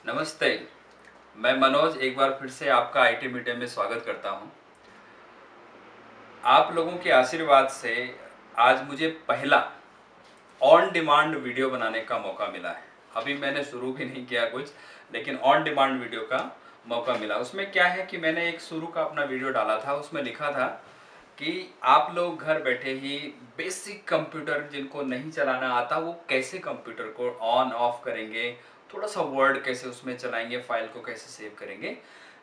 नमस्ते। मैं मनोज एक बार फिर से आपका आईटी मीडिया में स्वागत करता हूं। आप लोगों के आशीर्वाद से आज मुझे पहला ऑन डिमांड वीडियो बनाने का मौका मिला है। अभी मैंने शुरू भी नहीं किया कुछ, लेकिन ऑन डिमांड वीडियो का मौका मिला। उसमें क्या है कि मैंने एक शुरू का अपना वीडियो डाला था, उसमें लिखा था कि आप लोग घर बैठे ही बेसिक कंप्यूटर जिनको नहीं चलाना आता वो कैसे कंप्यूटर को ऑन ऑफ करेंगे, थोड़ा सा वर्ड कैसे उसमें चलाएंगे, फाइल को कैसे सेव करेंगे।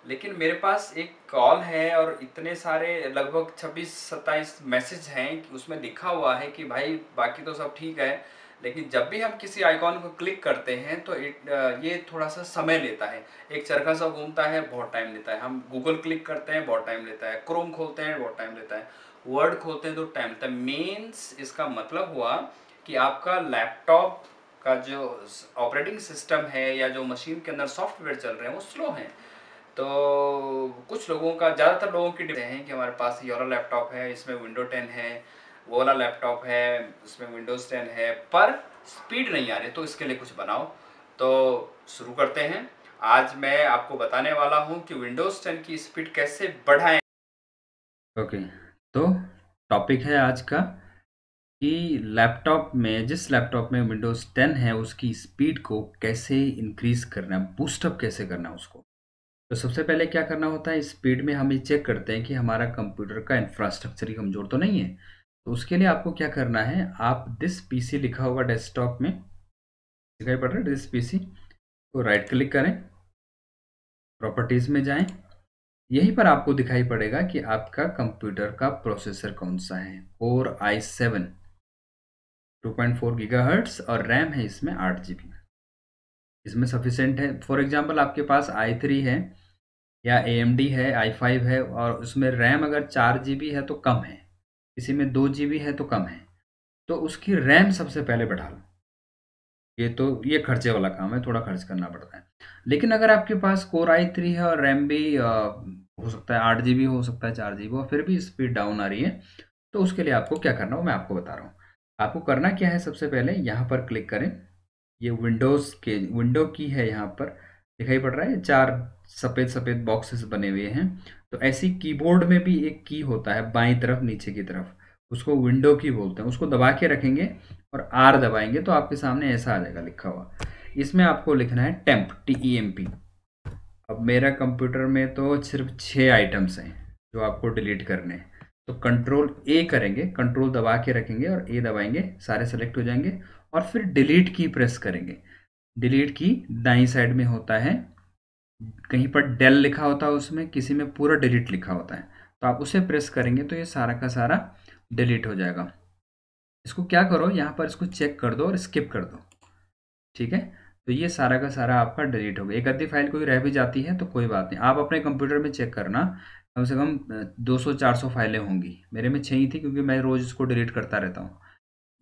लेकिन मेरे पास एक कॉल है और इतने सारे लगभग 26-27 मैसेज हैं कि उसमें लिखा हुआ है कि भाई बाकी तो सब ठीक है, लेकिन जब भी हम किसी आइकॉन को क्लिक करते हैं तो ये थोड़ा सा समय लेता है। एक चरखा सा घूमता है, बहुत टाइम लेता है। हम गूगल क्लिक करते हैं, बहुत टाइम लेता है। क्रोम खोलते हैं, बहुत टाइम लेता है। वर्ड खोलते हैं तो टाइम लेता है। मीन्स इसका मतलब हुआ कि आपका लैपटॉप का जो ऑपरेटिंग सिस्टम है या जो मशीन के अंदर सॉफ्टवेयर चल रहे हैं वो स्लो हैं। तो कुछ लोगों का, ज़्यादातर लोगों की डिमांड है कि हमारे पास ये वाला लैपटॉप है, इसमें विंडो 10 है, वो वाला लैपटॉप है, इसमें विंडोज़ 10 है, पर स्पीड नहीं आ रही, तो इसके लिए कुछ बनाओ। तो शुरू करते हैं। आज मैं आपको बताने वाला हूं कि विंडोज़ 10 की स्पीड कैसे बढ़ाएं। ओके, तो टॉपिक है आज का कि जिस लैपटॉप में विंडोज़ 10 है उसकी स्पीड को कैसे इंक्रीज़ करना है, बूस्टअप कैसे करना है उसको। तो सबसे पहले क्या करना होता है, स्पीड में हम ये चेक करते हैं कि हमारा कंप्यूटर का इंफ्रास्ट्रक्चर ही कमज़ोर तो नहीं है। तो उसके लिए आपको क्या करना है, आप दिस पीसी लिखा होगा डेस्कटॉप में, दिखाई पड़ रहा है दिस पीसी, तो राइट क्लिक करें, प्रॉपर्टीज़ में जाएं। यहीं पर आपको दिखाई पड़ेगा कि आपका कंप्यूटर का प्रोसेसर कौन सा है। कोर i7 2.4 गीगाहर्ट्ज़ और रैम है इसमें 8 GB। इसमें सफिशेंट है। फॉर एग्जांपल आपके पास i3 है या AMD है, i5 है और उसमें रैम अगर 4 GB है तो कम है, किसी में 2 GB है तो कम है, तो उसकी रैम सबसे पहले बढ़ा लो। ये खर्चे वाला काम है, थोड़ा खर्च करना पड़ता है। लेकिन अगर आपके पास कोर i3 है और रैम भी हो सकता है 8 GB, हो सकता है 4 GB, और फिर भी स्पीड डाउन आ रही है, तो उसके लिए आपको क्या करना हो मैं आपको बता रहा हूँ। आपको करना क्या है, सबसे पहले यहाँ पर क्लिक करें। ये विंडो की है, यहाँ पर दिखाई पड़ रहा है 4 सफ़ेद सफ़ेद बॉक्सेस बने हुए हैं। तो ऐसी कीबोर्ड में भी एक की होता है बाईं तरफ नीचे की तरफ, उसको विंडो की बोलते हैं। उसको दबा के रखेंगे और आर दबाएंगे तो आपके सामने ऐसा आ जाएगा लिखा हुआ। इसमें आपको लिखना है टेम्प, TEMP। अब मेरा कंप्यूटर में तो सिर्फ 6 आइटम्स हैं जो आपको डिलीट करने हैं। तो कंट्रोल ए करेंगे, कंट्रोल दबा के रखेंगे और ए दबाएंगे, सारे सेलेक्ट हो जाएंगे और फिर डिलीट की प्रेस करेंगे। डिलीट की दाईं साइड में होता है, कहीं पर डेल लिखा होता है, उसमें किसी में पूरा डिलीट लिखा होता है, तो आप उसे प्रेस करेंगे तो ये सारा का सारा डिलीट हो जाएगा। इसको क्या करो, यहाँ पर इसको चेक कर दो और स्किप कर दो, ठीक है। तो ये सारा का सारा आपका डिलीट हो गया। एक आधी फाइल कोई रह भी जाती है तो कोई बात नहीं, आप अपने कंप्यूटर में चेक करना, कम से कम 200-400 फाइलें होंगी। मेरे में 6 ही थी क्योंकि मैं रोज़ इसको डिलीट करता रहता हूँ।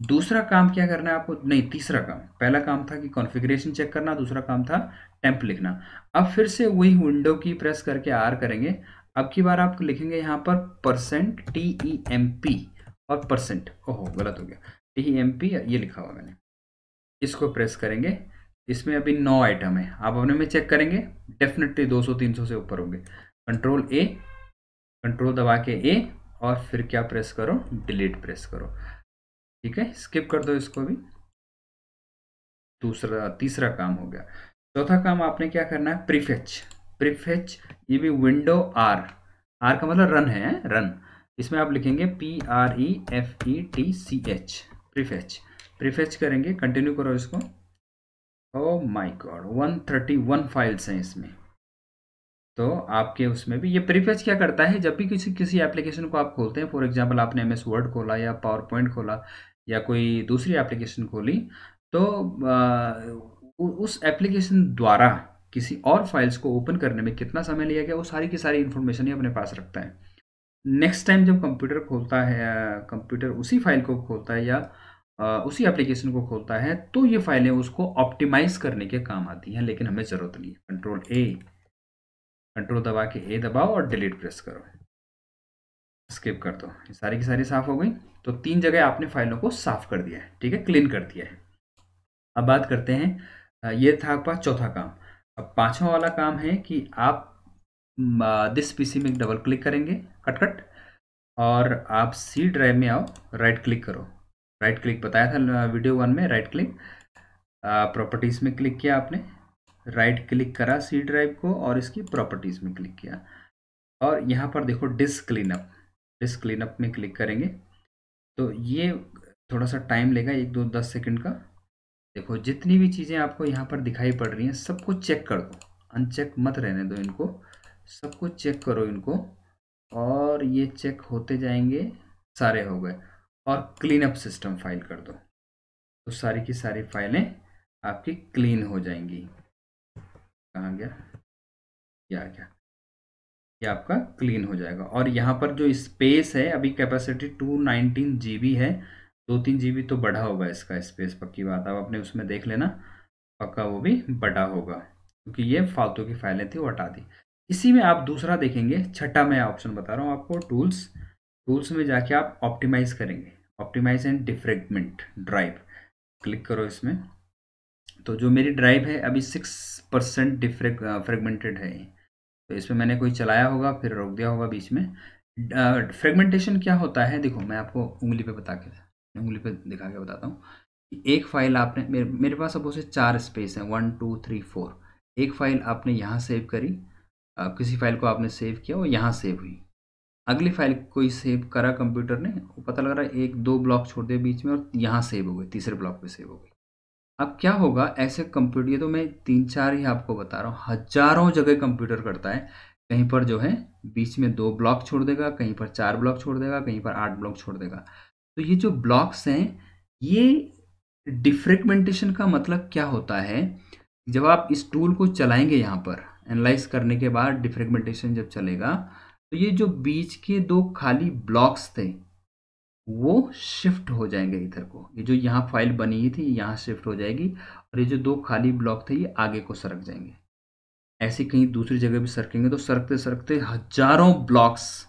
दूसरा काम क्या करना है आपको, नहीं तीसरा काम, पहला काम था कि कॉन्फ़िगरेशन चेक करना, दूसरा काम था टेम्प लिखना। अब फिर से वही विंडो की प्रेस करके आर करेंगे। अब की बार आप लिखेंगे यहाँ पर %TEMP और परसेंट, ओहो गलत हो गया, TEMP ये लिखा हुआ मैंने, इसको प्रेस करेंगे। इसमें अभी 9 आइटम है, आप अपने में चेक करेंगे, डेफिनेटली 200-300 से ऊपर होंगे। कंट्रोल ए, कंट्रोल दबा के ए, और फिर क्या प्रेस करो, डिलीट प्रेस करो, ठीक है। स्किप कर दो इसको भी। तीसरा काम हो गया। चौथा काम आपने क्या करना है, प्रीफेच। प्रीफेच ये भी विंडो आर, आर का मतलब रन है, रन। इसमें आप लिखेंगे PREFETCH, प्रीफेच। प्रीफेच करेंगे, कंटिन्यू करो इसको। ओ माय गॉड, 131 फाइल्स हैं इसमें। तो आपके उसमें भी ये प्रीफेच क्या करता है, जब भी किसी किसी एप्लीकेशन को आप खोलते हैं, फॉर एग्जांपल आपने MS वर्ड खोला या पावर पॉइंट खोला या कोई दूसरी एप्लीकेशन खोली, तो उस एप्लीकेशन द्वारा किसी और फाइल्स को ओपन करने में कितना समय लिया गया, वो सारी की सारी इन्फॉर्मेशन ही अपने पास रखता है। नेक्स्ट टाइम जब कंप्यूटर खोलता है, कंप्यूटर उसी फाइल को खोलता है या उसी एप्लीकेशन को खोलता है, तो ये फाइलें उसको ऑप्टिमाइज करने के काम आती हैं, लेकिन हमें ज़रूरत नहीं है। कंट्रोल ए, कंट्रोल दबा के ए दबाओ और डिलीट प्रेस करो, स्किप कर दो। ये सारी की सारी साफ़ हो गई। तो 3 जगह आपने फाइलों को साफ़ कर दिया है, ठीक है, क्लीन कर दिया है। अब बात करते हैं, ये था आपका चौथा काम। अब पांचवा वाला काम है कि आप दिस पीसी में डबल क्लिक करेंगे, कट, और आप सी ड्राइव में आओ, राइट क्लिक करो। राइट क्लिक बताया था वीडियो 1 में, राइट क्लिक, प्रॉपर्टीज़ में क्लिक किया आपने, राइट क्लिक करा सी ड्राइव को और इसकी प्रॉपर्टीज़ में क्लिक किया, और यहाँ पर देखो डिस्क क्लीनअप, डिस्क क्लीनअप में क्लिक करेंगे तो ये थोड़ा सा टाइम लेगा, 1-2-10 सेकंड का। देखो जितनी भी चीज़ें आपको यहाँ पर दिखाई पड़ रही हैं सबको चेक कर दो, अनचेक मत रहने दो इनको, सबको चेक करो इनको, और ये चेक होते जाएंगे, सारे हो गए। और क्लीन अप सिस्टम फाइल कर दो, तो सारी की सारी फाइलें आपकी क्लीन हो जाएंगी। कहाँ गया, ये आ गया, ये आपका क्लीन हो जाएगा। और यहाँ पर जो स्पेस है अभी कैपेसिटी 219 GB है, 2-3 GB तो बढ़ा होगा इसका स्पेस, पक्की बात, आप अपने उसमें देख लेना, पक्का वो भी बढ़ा होगा, क्योंकि ये फालतू की फाइलें थी वो हटा दी। इसी में आप दूसरा देखेंगे, छठा मैं ऑप्शन बता रहा हूँ आपको, टूल्स, टूल्स में जाके आप ऑप्टिमाइज करेंगे, optimize and defragment drive, click करो इसमें। तो जो मेरी ड्राइव है अभी 6% फ्रेगमेंटेड है, तो इसमें मैंने कोई चलाया होगा फिर रोक दिया होगा बीच में। फ्रेगमेंटेशन क्या होता है, देखो मैं आपको उंगली पे उंगली पे दिखा के बताता हूँ। एक फाइल आपने मेरे पास सपोज से 4 स्पेस हैं, 1 2 3 4, एक फाइल आपने यहाँ सेव करी, किसी फाइल को आपने सेव किया, वो यहाँ सेव हुई, अगली फाइल कोई सेव करा कंप्यूटर ने, वो पता लग रहा है 1-2 ब्लॉक छोड़ दिए बीच में और यहाँ सेव हो गई, तीसरे ब्लॉक पे सेव हो गई। अब क्या होगा ऐसे कंप्यूटर, ये तो मैं 3-4 ही आपको बता रहा हूँ, हजारों जगह कंप्यूटर करता है, कहीं पर जो है बीच में 2 ब्लॉक छोड़ देगा, कहीं पर 4 ब्लॉक छोड़ देगा, कहीं पर 8 ब्लॉक छोड़ देगा। तो ये जो ब्लॉक्स हैं, ये डिफ्रेगमेंटेशन का मतलब क्या होता है, जब आप इस टूल को चलाएंगे यहाँ पर एनालाइज करने के बाद डिफ्रेगमेंटेशन जब चलेगा, तो ये जो बीच के 2 खाली ब्लॉक्स थे वो शिफ्ट हो जाएंगे इधर को, ये जो यहाँ फाइल बनी थी यहाँ शिफ्ट हो जाएगी, और ये जो 2 खाली ब्लॉक थे ये आगे को सरक जाएंगे, ऐसे कहीं दूसरी जगह भी सरकेंगे, तो सरकते सरकते हजारों ब्लॉक्स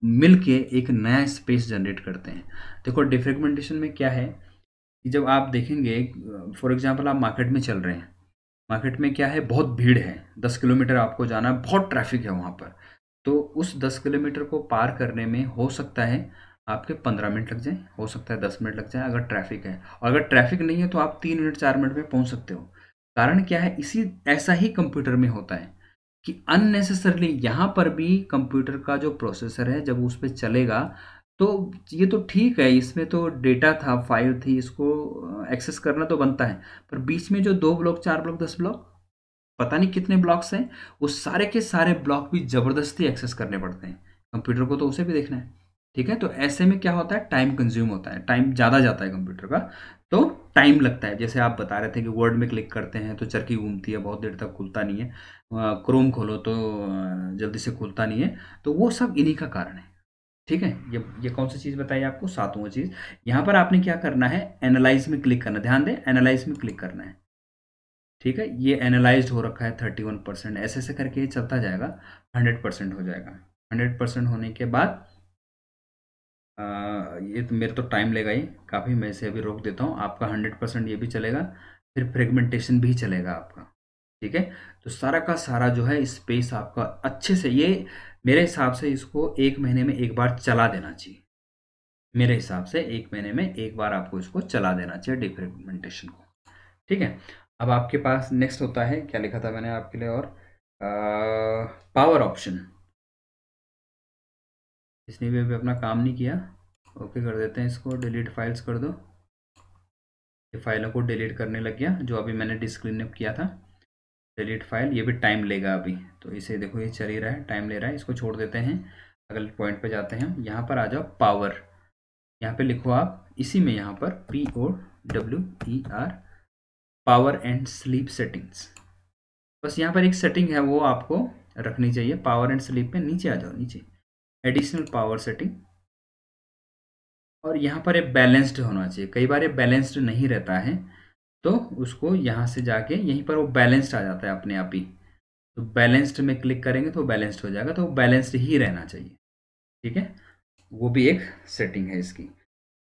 मिलके एक नया स्पेस जनरेट करते हैं। देखो डिफ्रेगमेंटेशन में क्या है कि जब आप देखेंगे, फॉर एग्जांपल आप मार्केट में चल रहे हैं, मार्केट में क्या है, बहुत भीड़ है, 10 किलोमीटर आपको जाना है, बहुत ट्रैफिक है वहाँ पर, तो उस 10 किलोमीटर को पार करने में हो सकता है आपके 15 मिनट लग जाए, हो सकता है 10 मिनट लग जाए अगर ट्रैफिक है, और अगर ट्रैफिक नहीं है तो आप 3 मिनट 4 मिनट में पहुँच सकते हो। कारण क्या है, इसी ऐसा ही कंप्यूटर में होता है कि अननेसेसरली यहाँ पर भी कंप्यूटर का जो प्रोसेसर है जब उस पर चलेगा, तो ये तो ठीक है, इसमें तो डेटा था, फाइल थी, इसको एक्सेस करना तो बनता है, पर बीच में जो 2 ब्लॉक 4 ब्लॉक 10 ब्लॉक, पता नहीं कितने ब्लॉक्स हैं, वो सारे के सारे ब्लॉक भी ज़बरदस्ती एक्सेस करने पड़ते हैं, कंप्यूटर को तो उसे भी देखना है। ठीक है, तो ऐसे में क्या होता है, टाइम कंज्यूम होता है, टाइम ज़्यादा जाता है कंप्यूटर का, तो टाइम लगता है। जैसे आप बता रहे थे कि वर्ड में क्लिक करते हैं तो चरखी घूमती है, बहुत देर तक खुलता नहीं है, क्रोम खोलो तो जल्दी से खुलता नहीं है, तो वो सब इन्हीं का कारण है। ठीक है, ये कौन सी चीज़ बताई आपको, 7वां चीज़। यहाँ पर आपने क्या करना है, एनालाइज में क्लिक करना, ध्यान दें एनालाइज में क्लिक करना है। ठीक है, ये एनालाइज्ड हो रखा है 31%, ऐसे ऐसे करके ये चलता जाएगा, 100% हो जाएगा। 100% होने के बाद ये तो मेरे तो टाइम लेगा ही काफ़ी, मैं इसे अभी रोक देता हूँ, आपका 100% ये भी चलेगा, फिर फ्रेगमेंटेशन भी चलेगा आपका। ठीक है, तो सारा का सारा जो है स्पेस आपका अच्छे से, ये मेरे हिसाब से इसको 1 महीने में एक बार चला देना चाहिए, मेरे हिसाब से 1 महीने में एक बार आपको इसको चला देना चाहिए डिफ्रेगमेंटेशन को। ठीक है, अब आपके पास नेक्स्ट होता है, क्या लिखा था मैंने आपके लिए, और पावर ऑप्शन, इसने भी अभी अपना काम नहीं किया, ओके कर देते हैं इसको, डिलीट फाइल्स कर दो, ये फाइलों को डिलीट करने लग गया जो अभी मैंने डिस्क्लीनअप किया था, डिलीट फाइल, ये भी टाइम लेगा अभी, तो इसे देखो ये चल ही रहा है, टाइम ले रहा है, इसको छोड़ देते हैं। अगले पॉइंट पे जाते हैं, यहाँ पर आ जाओ पावर, यहाँ पे लिखो आप इसी में, यहाँ पर POWER, power and sleep settings, बस यहाँ पर एक सेटिंग है वो आपको रखनी चाहिए, पावर एंड स्लीप पे नीचे आ जाओ, नीचे एडिशनल पावर सेटिंग, और यहाँ पर ये बैलेंस्ड होना चाहिए, कई बार ये बैलेंस्ड नहीं रहता है, तो उसको यहाँ से जाके यहीं पर वो बैलेंस्ड आ जाता है अपने आप ही, तो बैलेंस्ड में क्लिक करेंगे तो बैलेंस्ड हो जाएगा, तो वो बैलेंस्ड ही रहना चाहिए। ठीक है, वो भी एक सेटिंग है इसकी।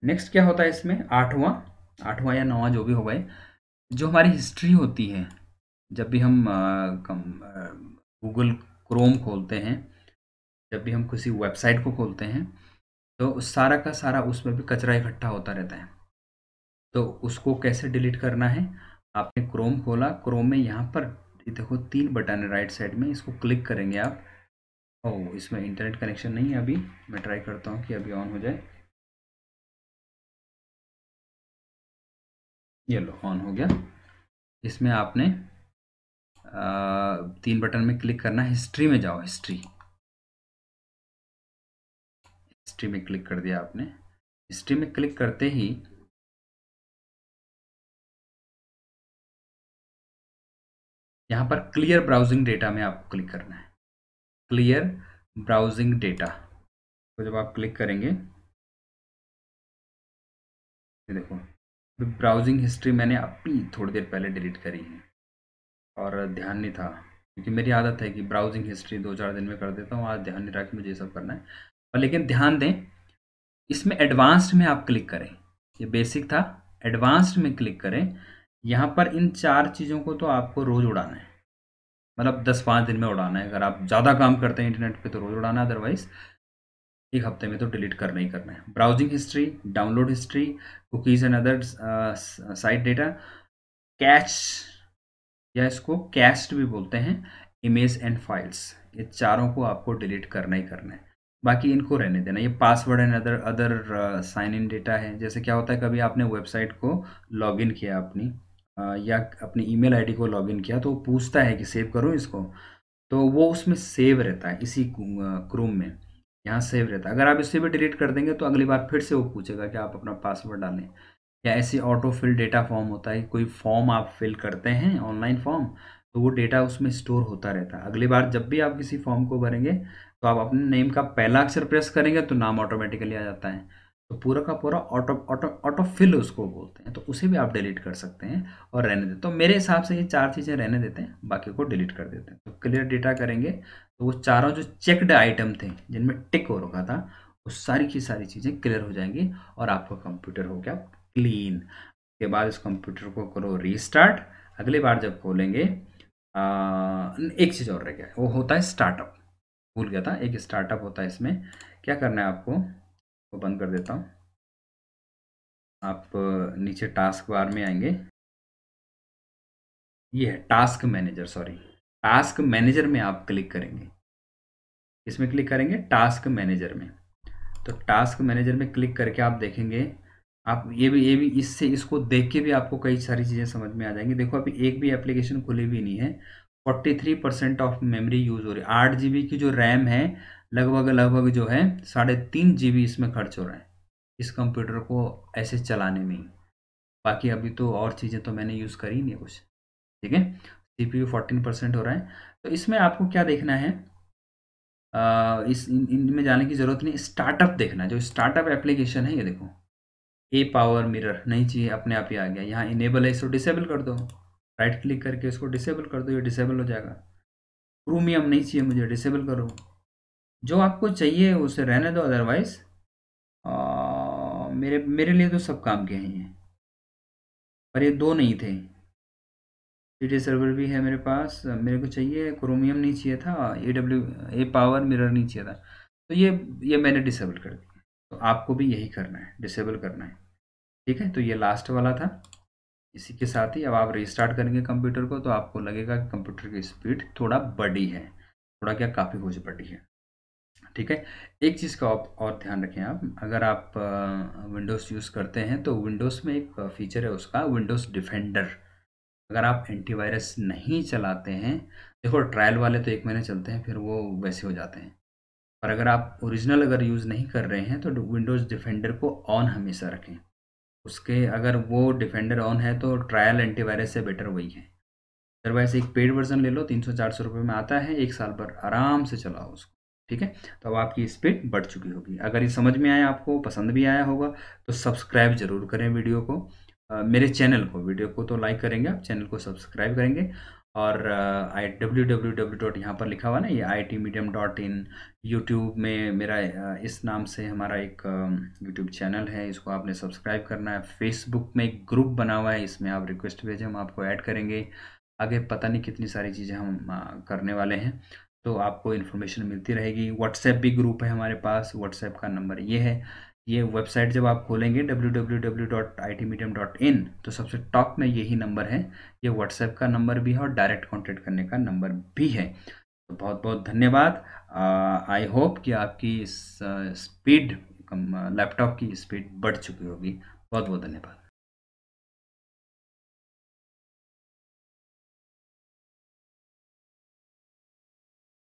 नेक्स्ट क्या होता है इसमें, आठवां या 9वां जो भी होगा, जो हमारी हिस्ट्री होती है, जब भी हम गूगल क्रोम खोलते हैं, जब भी हम किसी वेबसाइट को खोलते हैं, तो सारा का सारा उसमें भी कचरा इकट्ठा होता रहता है। तो उसको कैसे डिलीट करना है? आपने क्रोम खोला, क्रोम में यहाँ पर ये देखो 3 बटन है राइट साइड में, इसको क्लिक करेंगे आप। ओह, इसमें इंटरनेट कनेक्शन नहीं है अभी, मैं ट्राई करता हूँ कि अभी ऑन हो जाए। ये लो, ऑन हो गया। इसमें आपने 3 बटन में क्लिक करना है। हिस्ट्री में जाओ, हिस्ट्री में क्लिक कर दिया आपने। हिस्ट्री में क्लिक करते ही यहाँ पर क्लियर ब्राउजिंग डेटा में आपको क्लिक करना है। क्लियर ब्राउजिंग डेटा, तो जब आप क्लिक करेंगे, ये देखो ब्राउजिंग हिस्ट्री मैंने अभी थोड़ी देर पहले डिलीट करी है और ध्यान नहीं था, क्योंकि मेरी आदत है कि ब्राउजिंग हिस्ट्री 2-4 दिन में कर देता हूँ। आज ध्यान नहीं रहा कि मुझे ये सब करना है। और लेकिन ध्यान दें, इसमें एडवांस्ड में आप क्लिक करें। ये बेसिक था, एडवांस्ड में क्लिक करें। यहाँ पर इन 4 चीज़ों को तो आपको रोज़ उड़ाना है, मतलब 10-5 दिन में उड़ाना है। अगर आप ज़्यादा काम करते हैं इंटरनेट पे तो रोज़ उड़ाना है, अदरवाइज़ एक हफ्ते में तो डिलीट करना ही करना है। Browsing history, download history, cookies and other site data, catch या इसको कैस्ट भी बोलते हैं, इमेज एंड फाइल्स, ये चारों को आपको डिलीट करना ही करना है। बाकी इनको रहने देना। ये password and other other sign in data है। जैसे क्या होता है, कभी आपने वेबसाइट को लॉगिन किया अपनी या अपनी ईमेल आईडी को लॉगिन किया, तो वो पूछता है कि सेव करूँ इसको, तो वो उसमें सेव रहता है इसी क्रोम में, यहाँ सेव रहता है। अगर आप इसे भी डिलीट कर देंगे तो अगली बार फिर से वो पूछेगा कि आप अपना पासवर्ड डालें। या ऐसे ऑटो फिल डेटा फॉर्म होता है, कोई फॉर्म आप फिल करते हैं ऑनलाइन फॉर्म, तो वो डेटा उसमें स्टोर होता रहता है। अगली बार जब भी आप किसी फॉर्म को भरेंगे तो आप अपने नेम का पहला अक्षर प्रेस करेंगे तो नाम ऑटोमेटिकली आ जाता है। तो पूरा का पूरा ऑटो ऑटो ऑटो फिल उसको बोलते हैं, तो उसे भी आप डिलीट कर सकते हैं और रहने देते। तो मेरे हिसाब से ये 4 चीज़ें रहने देते हैं, बाकी को डिलीट कर देते हैं। तो क्लियर डेटा करेंगे तो वो चारों जो चेक्ड आइटम थे जिनमें टिक हो रखा था, वो सारी की सारी चीज़ें क्लियर हो जाएंगी और आपका कंप्यूटर हो गया क्लीन। के बाद इस कंप्यूटर को करो रीस्टार्ट। अगली बार जब खोलेंगे, एक चीज़ और रह गया, वो होता है स्टार्टअप। भूल गया था, एक स्टार्टअप होता है। इसमें क्या करना है आपको, वो बंद कर देता हूँ। आप नीचे टास्क बार में आएंगे, ये है task manager, sorry, task manager में आप क्लिक करेंगे। इसमें क्लिक करेंगे टास्क मैनेजर में। तो टास्क मैनेजर में क्लिक करके आप देखेंगे, आप ये भी इससे इसको देख के भी आपको कई सारी चीज़ें समझ में आ जाएंगी। देखो अभी एक भी एप्लीकेशन खुली भी नहीं है, 43% ऑफ मेमोरी यूज़ हो रही है। 8 GB की जो रैम है, लगभग लगभग जो है 3.5 GB इसमें खर्च हो रहा है इस कंप्यूटर को ऐसे चलाने में ही। बाकी अभी तो और चीज़ें तो मैंने यूज़ करी नहीं है कुछ, ठीक है। CPU 14% हो रहा है। तो इसमें आपको क्या देखना है, इस इनमें जाने की ज़रूरत नहीं, स्टार्टअप देखना है। जो स्टार्टअप एप्लीकेशन है, ये देखो, ए पावर मिरर नहीं चाहिए, अपने आप ही आ गया। यहाँ इनेबल है, इसको डिसेबल कर दो, राइट क्लिक करके इसको डिसेबल कर दो, ये डिसेबल हो जाएगा। प्रीमियम नहीं चाहिए मुझे, डिसेबल करो। जो आपको चाहिए उसे रहने दो, अदरवाइज मेरे मेरे लिए तो सब काम के हैं ये, पर ये 2 नहीं थे। सीडी सर्वर भी है मेरे पास, मेरे को चाहिए, क्रोमियम नहीं चाहिए था, ए पावर मिरर नहीं चाहिए था, तो ये मैंने डिसेबल कर दिया। तो आपको भी यही करना है, डिसेबल करना है, ठीक है। तो ये लास्ट वाला था। इसी के साथ ही अब आप रीस्टार्ट करेंगे कंप्यूटर को, तो आपको लगेगा कि कंप्यूटर की स्पीड थोड़ा बढ़ी है, थोड़ा क्या काफ़ी कुछ बढ़ी है, ठीक है। एक चीज़ का और ध्यान रखें आप, अगर आप विंडोज़ यूज़ करते हैं तो विंडोज़ में एक फीचर है उसका, विंडोज़ डिफेंडर। अगर आप एंटीवायरस नहीं चलाते हैं, देखो ट्रायल वाले तो 1 महीने चलते हैं, फिर वो वैसे हो जाते हैं। पर अगर आप ओरिजिनल अगर यूज़ नहीं कर रहे हैं तो विंडोज़ डिफेंडर को ऑन हमेशा रखें। उसके अगर वो डिफेंडर ऑन है तो ट्रायल एंटीवायरस से बेटर वही है। अदरवाइज़ एक पेड वर्ज़न ले लो, 300-400 रुपये में आता है, 1 साल भर आराम से चलाओ उसको, ठीक है। तो अब आपकी स्पीड बढ़ चुकी होगी। अगर ये समझ में आया, आपको पसंद भी आया होगा, तो सब्सक्राइब ज़रूर करें वीडियो को, मेरे चैनल को। वीडियो को तो लाइक करेंगे आप, चैनल को सब्सक्राइब करेंगे। और आई www. यहाँ पर लिखा हुआ ना, ये IITmedium.in, यूट्यूब में मेरा इस नाम से हमारा एक यूट्यूब चैनल है, इसको आपने सब्सक्राइब करना है। फेसबुक में एक ग्रुप बना हुआ है, इसमें आप रिक्वेस्ट भेजें, हम आपको ऐड करेंगे। आगे पता नहीं कितनी सारी चीज़ें हम करने वाले हैं, तो आपको इन्फॉर्मेशन मिलती रहेगी। व्हाट्सएप भी ग्रुप है हमारे पास, व्हाट्सएप का नंबर ये है। ये वेबसाइट जब आप खोलेंगे www.itmedium.in, तो सबसे टॉप में यही नंबर है। ये व्हाट्सएप का नंबर भी है और डायरेक्ट कॉन्टेक्ट करने का नंबर भी है। तो बहुत बहुत धन्यवाद। आई होप कि आपकी स्पीड लैपटॉप की स्पीड बढ़ चुकी होगी। बहुत बहुत धन्यवाद।